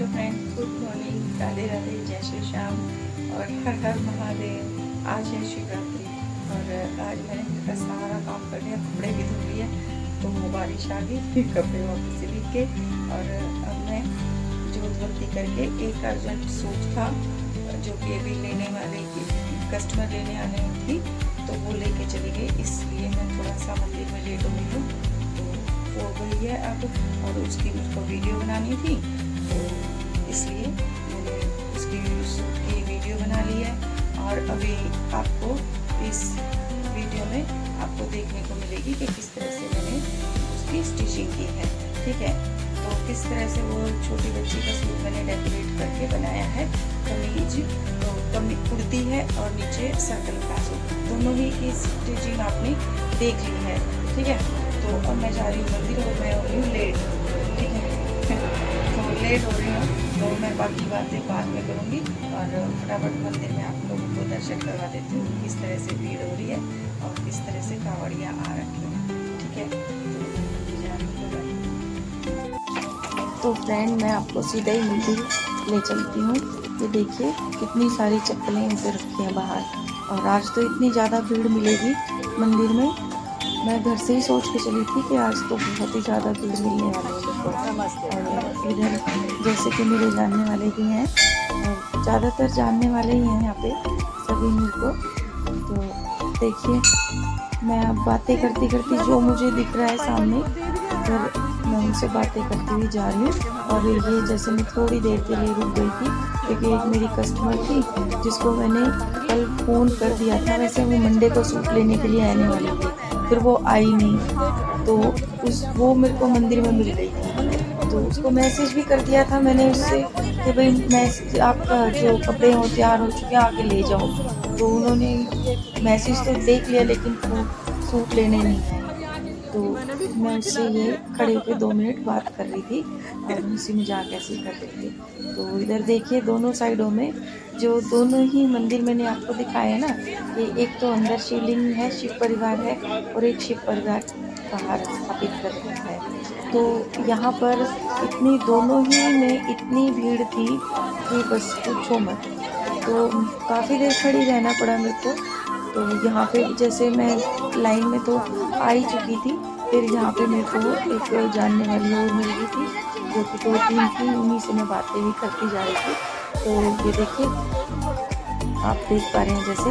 Hello friend, good morning, Radhe Radhe, जय श्री श्याम और हर हर महादेव। आज है शिवरात्रि और आज मैंने घर का सारा काम कर लिया, कपड़े भी धो लिए। तो बारिश आ गई, फिर कपड़े वापस से भीग के और अब मैं जोत बत्ती करके एक अर्जेंट सूट था जो कि अभी लेने वाले कस्टमर लेने आने थी तो वो लेके चली गई, इसलिए मैं थोड़ा सा मंदिर में लेट हो गई हूँ। तो वो गई है अब और उसकी मुझको वीडियो बनानी थी तो इसलिए मैंने उसकी सूट की वीडियो बना ली है। और अभी आपको इस वीडियो में आपको देखने को मिलेगी कि किस तरह से मैंने उसकी स्टिचिंग की है, ठीक है। तो किस तरह से वो छोटी बच्ची का सूट मैंने डेकोरेट करके बनाया है। कमीज तो कुर्ती है और नीचे सर्कल प्लाजो, दोनों ही की स्टिचिंग आपने देख ली है, ठीक है। तो अब मैं जा रही हूँ मंदिर और मैं हो रही हूँ लेट, ठीक है। तो लेट हो रही हूँ तो मैं बाकी बातें बाद में करूँगी और फटाफट मंदिर में आप लोगों को दर्शन करवा देती हूँ किस तरह से भीड़ हो रही है और किस तरह से कांवड़ियाँ आ रखी हैं, ठीक है। तो फ्रेंड मैं आपको सीधा ही मंदिर ले चलती हूँ। ये देखिए कितनी सारी चप्पलें इधर रखी हैं बाहर और आज तो इतनी ज़्यादा भीड़ मिलेगी मंदिर में। मैं घर से ही सोच के चली थी कि आज तो बहुत ही ज़्यादा भीड़ मिलने वाली है मुझको। और इधर जैसे कि मेरे जानने वाले भी हैं और ज़्यादातर जानने वाले ही हैं यहाँ पे सभी मुझको। तो देखिए मैं अब बातें करती करती जो मुझे दिख रहा है सामने उधर मैं उनसे बातें करती हुई जा रही हूँ। और ये जैसे मैं थोड़ी देर के लिए रुक गई थी क्योंकि एक मेरी कस्टमर थी जिसको मैंने कल फ़ोन कर दिया था, वैसे वो मंडे को सूट लेने के लिए आने वाली थी, फिर वो आई नहीं तो वो मेरे को मंदिर में मिल गई थी। तो उसको मैसेज भी कर दिया था मैंने उससे कि भाई मैसेज आपका जो कपड़े हो तैयार हो चुके हैं आके ले जाओ। तो उन्होंने मैसेज तो देख लिया लेकिन वो सूट लेने नहीं आए। तो मैं उससे ये खड़े होकर 2 मिनट बात कर रही थी और उनसे मजाक ऐसे कर रही थी। तो इधर देखिए दोनों साइडों में जो दोनों ही मंदिर मैंने आपको दिखाया है ना, कि एक तो अंदर शिवलिंग है, शिव परिवार है और एक शिव परिवार बाहर स्थापित कर रखा है। तो यहाँ पर इतनी दोनों ही में इतनी भीड़ थी कि बस पूछो मत। तो काफ़ी देर खड़ी रहना पड़ा मेरे को। तो यहाँ पे जैसे मैं लाइन में तो आ ही चुकी थी, फिर यहाँ पे मेरे को एक जानने वाली और मिल गई थी जो कि 2-3 थी, उन्हीं से मैं बातें भी करती जा रही थी। तो ये देखिए आप देख पा रहे हैं जैसे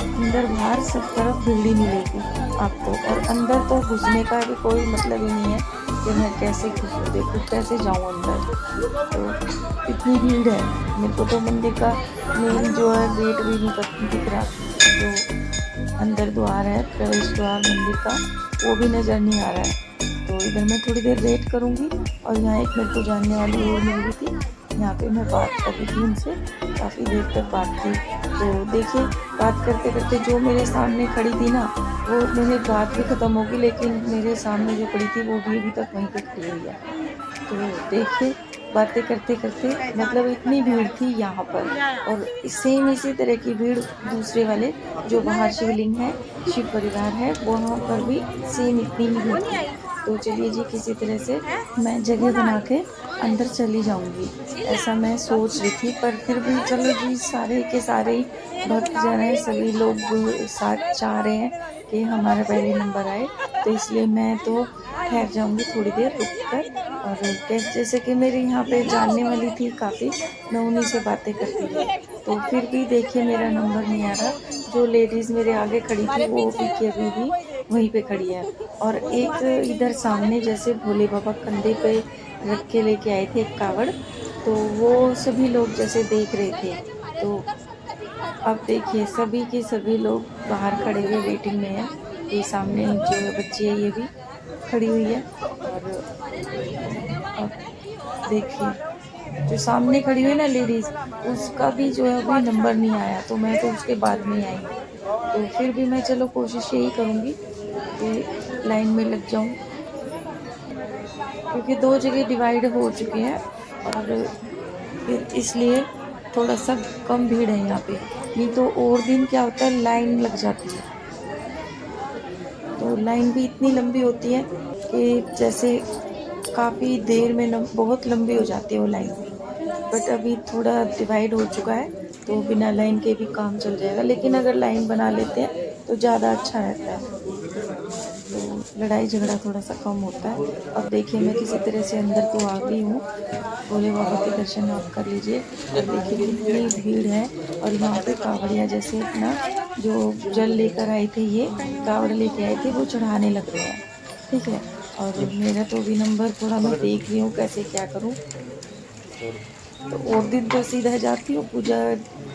अंदर बाहर सब तरफ भीड़ ही मिलेगी आपको और अंदर तो घुसने का भी कोई मतलब ही नहीं है कि मैं कैसे घुसूँ, देखो कैसे जाऊँ अंदर। तो इतनी भीड़ है, मेरे को तो मंदिर का मेन जो है गेट भी नहीं दिख रहा, जो अंदर द्वार है प्रवेश द्वार मंदिर का वो भी नज़र नहीं आ रहा है। तो इधर मैं थोड़ी देर वेट करूँगी और यहाँ एक मेरे को जानने वाली और मिल गई थी, यहाँ पे मैं बात कर रही थी उनसे, काफ़ी देर तक बात की। तो देखिए बात करते करते जो मेरे सामने खड़ी थी ना वो मेरी बात भी ख़त्म होगी लेकिन मेरे सामने जो खड़ी थी वो भी अभी तक वहीं पे खड़ी हुई है। तो देखिए बातें करते करते मतलब इतनी भीड़ थी यहाँ पर और सेम इसी तरह की भीड़ दूसरे वाले जो बाहर शिवलिंग है शिव परिवार है वहाँ पर भी सेम इतनी ही भीड़ थी। तो चलिए जी किसी तरह से मैं जगह बना के अंदर चली जाऊंगी ऐसा मैं सोच रही थी, पर फिर भी चलो जी सारे के सारे ही भक्त जन हैं, सभी लोग साथ चाह रहे हैं कि हमारा पहले नंबर आए, तो इसलिए मैं तो ठहर जाऊंगी थोड़ी देर रुक कर। और जैसे कि मेरे यहाँ पे जानने वाली थी काफ़ी, मैं उन्हीं से बातें करती रही। तो फिर भी देखिए मेरा नंबर नहीं आ रहा, जो लेडीज़ मेरे आगे खड़ी थी वो भी की अभी भी वहीं पे खड़ी है। और एक इधर सामने जैसे भोले बाबा कंधे पे रख के लेके आए थे एक कावड़, तो वो सभी लोग जैसे देख रहे थे। तो अब देखिए सभी के सभी लोग बाहर खड़े हुए वेटिंग में हैं। ये सामने जो बच्ची है ये भी खड़ी हुई है और अब देखिए जो सामने खड़ी हुई ना लेडीज़ उसका भी जो है अभी नंबर नहीं आया, तो मैं तो उसके बाद में आई। तो फिर भी मैं चलो कोशिश यही करूँगी कि लाइन में लग जाऊँ क्योंकि 2 जगह डिवाइड हो चुके हैं और फिर इसलिए थोड़ा सा कम भीड़ है यहाँ पे, नहीं तो और दिन क्या होता है लाइन लग जाती है। तो लाइन भी इतनी लंबी होती है कि जैसे काफ़ी देर में बहुत लंबी हो जाती है वो लाइन भी। बट अभी थोड़ा डिवाइड हो चुका है तो बिना लाइन के भी काम चल जाएगा, लेकिन अगर लाइन बना लेते हैं तो ज़्यादा अच्छा रहता है, तो लड़ाई झगड़ा थोड़ा सा कम होता है। अब देखिए मैं किसी तरह से अंदर तो आ गई हूँ, भोले बाबा के दर्शन आप कर लीजिए। और देखिए कितनी भीड़ है, और यहाँ पे कांवड़िया जैसे अपना जो जल लेकर आए थे, ये कांवड़ लेके आए थे, वो चढ़ाने लग रहे हैं। ठीक है, और मेरा तो अभी नंबर थोड़ा मैं देख रही हूँ कैसे क्या करूँ। तो और दिन तो सीधा जाती हूँ पूजा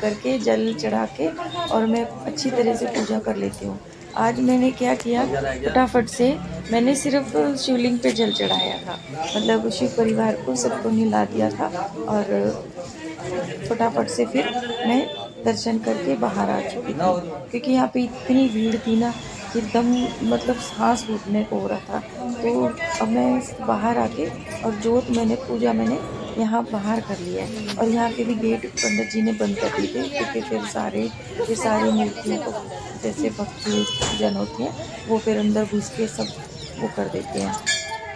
करके, जल चढ़ा के, और मैं अच्छी तरह से पूजा कर लेती हूँ। आज मैंने क्या किया, फटाफट से मैंने सिर्फ शिवलिंग पे जल चढ़ाया था, मतलब शिव परिवार को सबको निला दिया था, और फटाफट से फिर मैं दर्शन करके बाहर आ चुकी थी, क्योंकि यहाँ पे इतनी भीड़ थी ना कि एकदम मतलब सांस घुटने को हो रहा था। तो अब मैं बाहर आके, और जोत मैंने पूजा मैंने यहाँ बाहर कर लिया है, और यहाँ के भी गेट पंडित जी ने बंद कर दिए थे, क्योंकि फिर सारी मूर्तियों को, जैसे भक्ति जन होती हैं वो फिर अंदर घुस के सब वो कर देते हैं।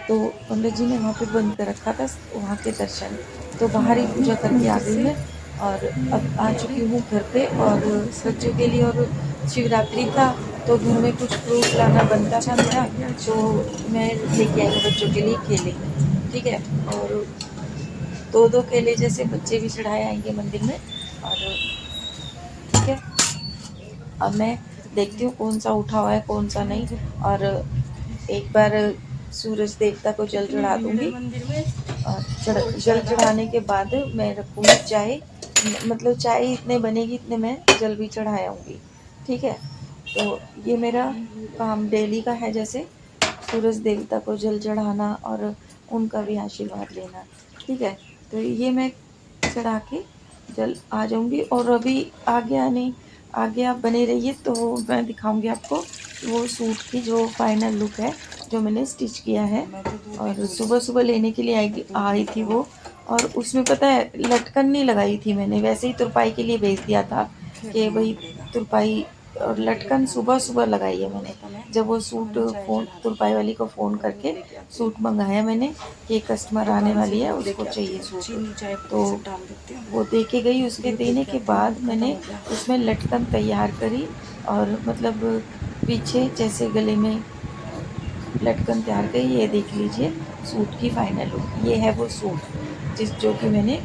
तो पंडित जी ने वहाँ पे बंद कर रखा था वहाँ के दर्शन, तो बाहर ही पूजा करके आ गई मैं, और अब आ चुकी हूँ घर पे। और बच्चों के लिए, और शिवरात्रि था तो घर में कुछ फ्रूट लाना बनता था मेरा, तो मैं लेके आई हूँ बच्चों के लिए केले। ठीक है, और दो दो केले जैसे बच्चे भी चढ़ाए आएंगे मंदिर में। और ठीक है, अब मैं देखती हूँ कौन सा उठा हुआ है कौन सा नहीं, और एक बार सूरज देवता को जल चढ़ा दूंगी, और जल चढ़ाने के बाद मैं रखूंगी चाय, मतलब चाय इतने बनेगी इतने मैं जल भी चढ़ा आऊंगी। ठीक है, तो ये मेरा काम डेली का है, जैसे सूरज देवता को जल चढ़ाना और उनका भी आशीर्वाद लेना। ठीक है, तो ये मैं चढ़ा के जल आ जाऊंगी, और अभी आगे आप बने रहिए, तो मैं दिखाऊंगी आपको वो सूट की जो फाइनल लुक है, जो मैंने स्टिच किया है। और सुबह सुबह लेने के लिए आई थी वो, और उसमें पता है लटकन नहीं लगाई थी मैंने, वैसे ही तुरपाई के लिए भेज दिया था कि भाई तुरपाई और लटकन सुबह सुबह लगाई है मैंने। जब वो सूट तुरपाई वाली को फ़ोन करके सूट मंगाया मैंने कि कस्टमर आने वाली है उसको चाहिए सूट, तो वो दे के गई। उसके देने के बाद मैंने उसमें लटकन तैयार करी, और मतलब पीछे जैसे गले में लटकन तैयार करी। ये देख लीजिए सूट की फाइनल लुक, ये है वो सूट जो कि मैंने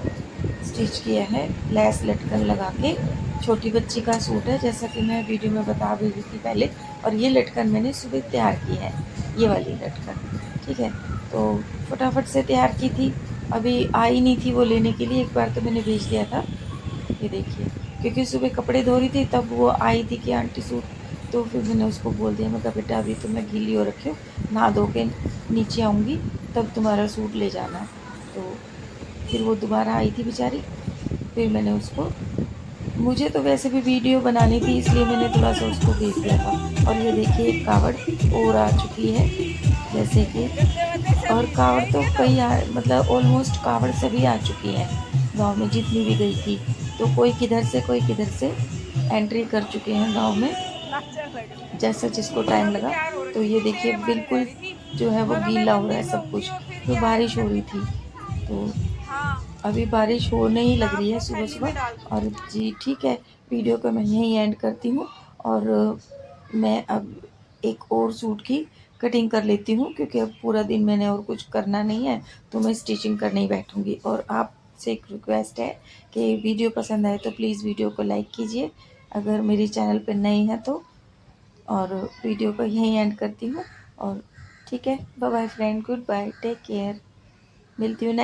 स्टिच किया है लेस लटकन लगा के। छोटी बच्ची का सूट है, जैसा कि मैं वीडियो में बता भी रही थी पहले, और ये लटकन मैंने सुबह तैयार की है, ये वाली लटकन। ठीक है, तो फटाफट से तैयार की थी, अभी आई नहीं थी वो लेने के लिए, एक बार तो मैंने भेज दिया था। ये देखिए, क्योंकि सुबह कपड़े धो रही थी तब वो आई थी कि आंटी सूट, तो फिर मैंने उसको बोल दिया, मैं कहा बेटा अभी तो मैं गीली हो रखी हूँ, नहा धो के नीचे आऊँगी तब तुम्हारा सूट ले जाना। तो फिर वो दोबारा आई थी बेचारी, फिर मैंने उसको, मुझे तो वैसे भी वीडियो बनानी थी इसलिए मैंने थोड़ा सा उसको भेज दिया था। और ये देखिए एक कावड़ और आ चुकी है, जैसे कि, और कावड़ तो मतलब ऑलमोस्ट कावड़ सभी आ चुकी हैं गांव में, जितनी भी गई थी, तो कोई किधर से एंट्री कर चुके हैं गांव में, जैसा जिसको टाइम लगा। तो ये देखिए बिल्कुल जो है वो गीला हो रहा है सब कुछ, तो बारिश हो रही थी, तो अभी बारिश होने ही लग रही है सुबह सुबह। और जी ठीक है, वीडियो को मैं यहीं एंड करती हूँ, और मैं अब एक और सूट की कटिंग कर लेती हूँ, क्योंकि अब पूरा दिन मैंने और कुछ करना नहीं है, तो मैं स्टिचिंग करने ही बैठूँगी। और आपसे एक रिक्वेस्ट है कि वीडियो पसंद आए तो प्लीज़ वीडियो को लाइक कीजिए, अगर मेरी चैनल पर नए हैं तो। और वीडियो को यहीं एंड करती हूँ, और ठीक है, bye bye friend, goodbye, take care, मिलती हूँ नेक्स्ट